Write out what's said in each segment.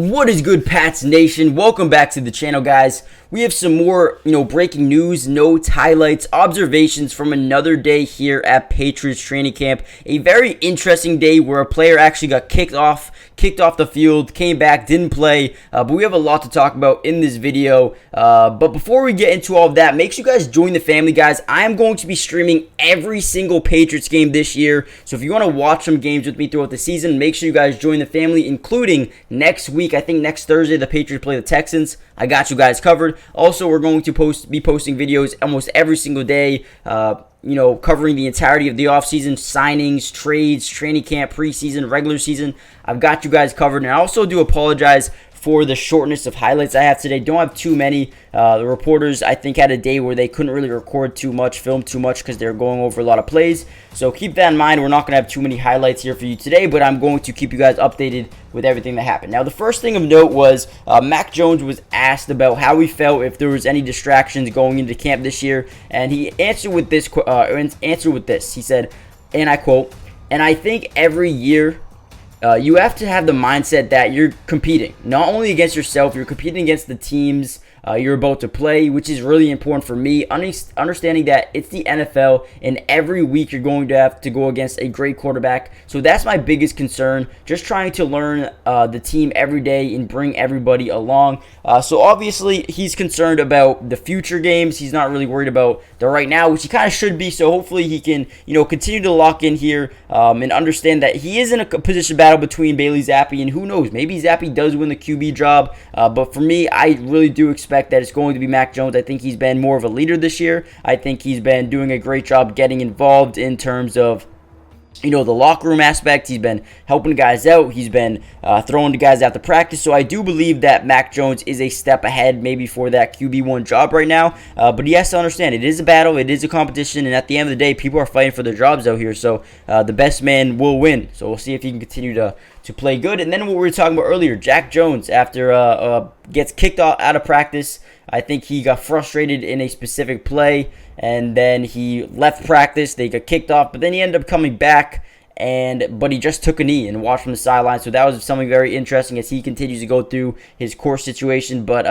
What is good, Pats Nation? Welcome back to the channel, guys. We have some more, breaking news, notes, highlights, observations from another day here at Patriots training camp. A very interesting day where a player actually got kicked off the field, came back, didn't play, but we have a lot to talk about in this video. But before we get into all of that, make sure you guys join the family, guys. I am going to be streaming every single Patriots game this year, so if you want to watch some games with me throughout the season, make sure you guys join the family, including next week. I think next Thursday the Patriots play the Texans. I got you guys covered. Also, we're going to be posting videos almost every single day, covering the entirety of the offseason, signings, trades, training camp, preseason, regular season. I've got you guys covered, and I also do apologize for the shortness of highlights I have today. Don't have too many. The reporters, I think, had a day where they couldn't really record too much, film too much, because they were going over a lot of plays. So keep that in mind. We're not going to have too many highlights here for you today, but I'm going to keep you guys updated with everything that happened. Now, the first thing of note was Mac Jones was asked about how he felt if there was any distractions going into camp this year, and he answered with this. He said, and I quote, "And I think every year you have to have the mindset that you're competing, not only against yourself, you're competing against the teams you're about to play, which is really important for me, understanding that it's the NFL, and every week you're going to have to go against a great quarterback. So that's my biggest concern, just trying to learn the team every day and bring everybody along." So obviously he's concerned about the future games. He's not really worried about the right now, which he kind of should be. So hopefully he can, continue to lock in here and understand that he is in a position battle between Bailey Zappi, and who knows, maybe Zappi does win the QB job. But for me, I really do expect that it's going to be Mac Jones. I think he's been more of a leader this year. I think he's been doing a great job getting involved in terms of the locker room aspect. He's been helping guys out. He's been throwing the guys out to practice. So I do believe that Mac Jones is a step ahead maybe for that QB1 job right now. But he has to understand it is a battle. It is a competition. And at the end of the day, people are fighting for their jobs out here. So the best man will win. So we'll see if he can continue to play good. And then what we were talking about earlier, Jack Jones, after gets kicked out of practice, I think he got frustrated in a specific play, and then he left practice. They got kicked off, but then he ended up coming back, but he just took a knee and watched from the sideline. So that was something very interesting as he continues to go through his core situation. But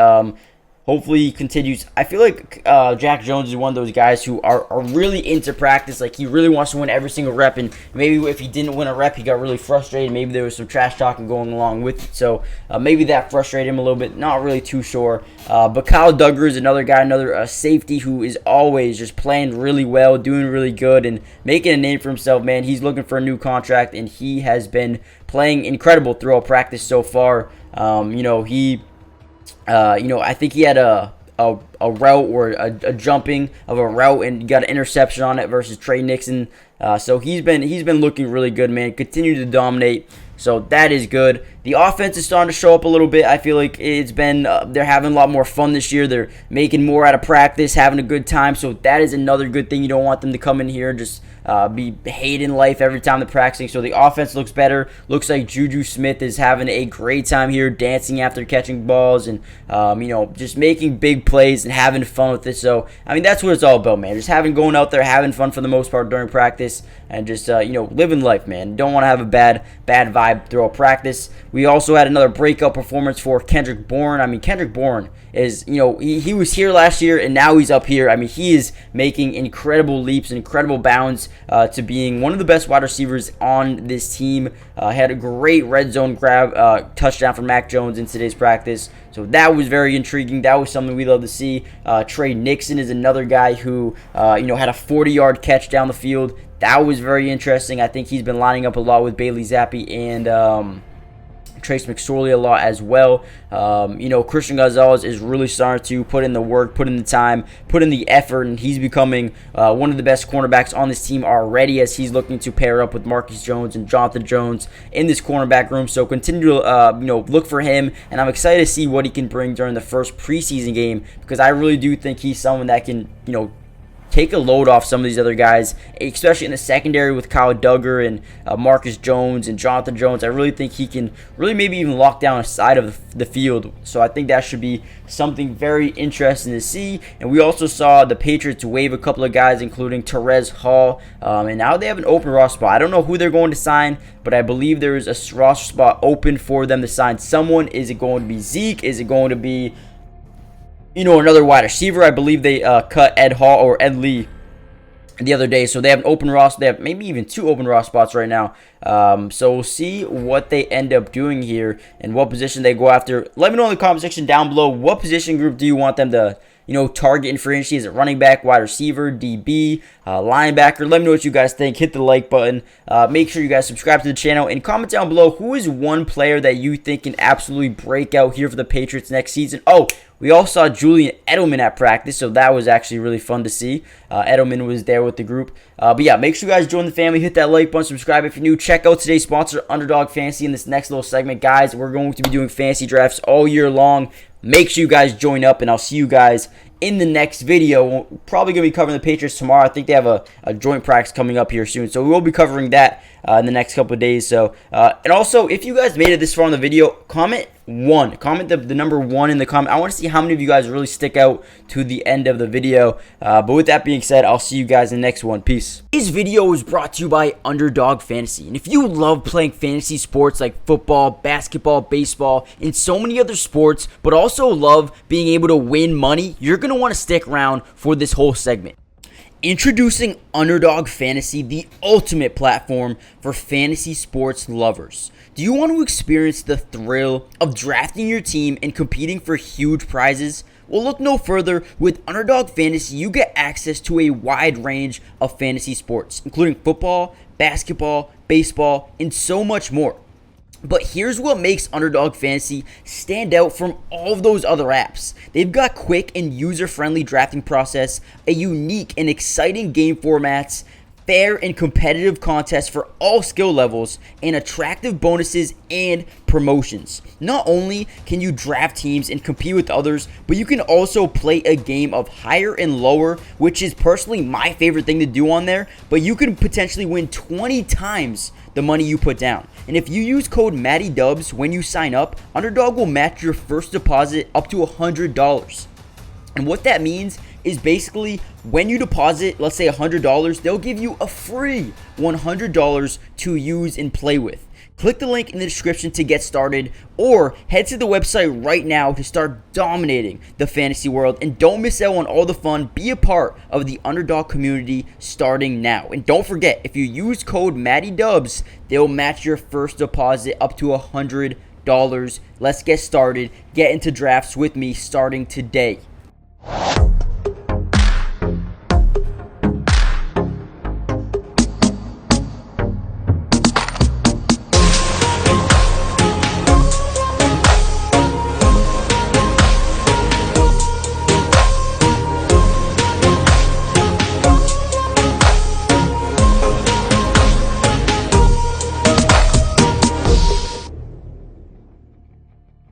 hopefully he continues. I feel like Jack Jones is one of those guys who are really into practice. Like, he really wants to win every single rep, and maybe if he didn't win a rep, he got really frustrated. Maybe there was some trash talking going along with it. So maybe that frustrated him a little bit. Not really too sure. But Kyle Duggar is another guy, another safety who is always just playing really well, doing really good, and making a name for himself, man. He's looking for a new contract, and he has been playing incredible throughout practice so far. I think he had a route or a jumping of a route and got an interception on it versus Trey Nixon. So he's been looking really good, man. Continue to dominate. So that is good. The offense is starting to show up a little bit. I feel like it's been they're having a lot more fun this year. They're making more out of practice, having a good time. So that is another good thing. You don't want them to come in here and just be hating life every time they're practicing. So the offense looks better. Looks like Juju Smith is having a great time here, dancing after catching balls, and just making big plays and having fun with it. So that's what it's all about, man. Just going out there, having fun for the most part during practice, and just living life, man. Don't want to have a bad vibe throughout practice. We also had another breakout performance for Kendrick Bourne. Kendrick Bourne is, he was here last year, and now he's up here. He is making incredible leaps and incredible bounds to being one of the best wide receivers on this team. Had a great red zone grab touchdown from Mac Jones in today's practice. So that was very intriguing. That was something we love to see. Trey Nixon is another guy who, had a 40-yard catch down the field. That was very interesting. I think he's been lining up a lot with Bailey Zappi and Trace McSorley a lot as well. Christian Gonzalez is really starting to put in the work, put in the time, put in the effort, and he's becoming one of the best cornerbacks on this team already, as he's looking to pair up with Marcus Jones and Jonathan Jones in this cornerback room. So continue to look for him, and I'm excited to see what he can bring during the first preseason game, because I really do think he's someone that can take a load off some of these other guys, especially in the secondary with Kyle Duggar and Marcus Jones and Jonathan Jones. I really think he can really maybe even lock down a side of the field. So I think that should be something very interesting to see. And we also saw the Patriots waive a couple of guys, including Terez Hall, and now they have an open roster spot. I don't know who they're going to sign, but I believe there is a roster spot open for them to sign someone. Is it going to be Zeke? Is it going to be, another wide receiver? I believe they cut Ed Hall or Ed Lee the other day, so they have an open roster. They have maybe even 2 open roster spots right now. So we'll see what they end up doing here and what position they go after. Let me know in the comment section down below, what position group do you want them to target in free agency? Is it running back, wide receiver, DB, linebacker? Let me know what you guys think. Hit the like button. Make sure you guys subscribe to the channel and comment down below who is one player that you think can absolutely break out here for the Patriots next season. Oh, we all saw Julian Edelman at practice, so that was actually really fun to see. Edelman was there with the group. But yeah, make sure you guys join the family. Hit that like button, subscribe if you're new. Check out today's sponsor, Underdog Fantasy, in this next little segment. Guys, we're going to be doing fantasy drafts all year long. Make sure you guys join up, and I'll see you guys in the next video. We're probably going to be covering the Patriots tomorrow. I think they have a joint practice coming up here soon, so we will be covering that in the next couple of days. So, and also, if you guys made it this far in the video, comment 1. Comment the number 1 in the comment. I want to see how many of you guys really stick out to the end of the video. But with that being said, I'll see you guys in the next one. Peace. Today's video is brought to you by Underdog Fantasy. And if you love playing fantasy sports like football, basketball, baseball, and so many other sports, but also love being able to win money, you're going to want to stick around for this whole segment. Introducing Underdog Fantasy, the ultimate platform for fantasy sports lovers. Do you want to experience the thrill of drafting your team and competing for huge prizes? Well, look no further. With Underdog Fantasy, you get access to a wide range of fantasy sports, including football, basketball, baseball, and so much more. But here's what makes Underdog Fantasy stand out from all of those other apps. They've got quick and user-friendly drafting process, a unique and exciting game formats, fair and competitive contests for all skill levels, and attractive bonuses and promotions. Not only can you draft teams and compete with others, but you can also play a game of higher and lower, which is personally my favorite thing to do on there, but you can potentially win 20 times the money you put down. And if you use code MattyDubs when you sign up, Underdog will match your first deposit up to $100. And what that means is basically when you deposit, let's say $100, they'll give you a free $100 to use and play with. Click the link in the description to get started, or head to the website right now to start dominating the fantasy world. And don't miss out on all the fun. Be a part of the Underdog community starting now. And don't forget, if you use code MattyDubs, they'll match your first deposit up to $100. Let's get started. Get into drafts with me starting today.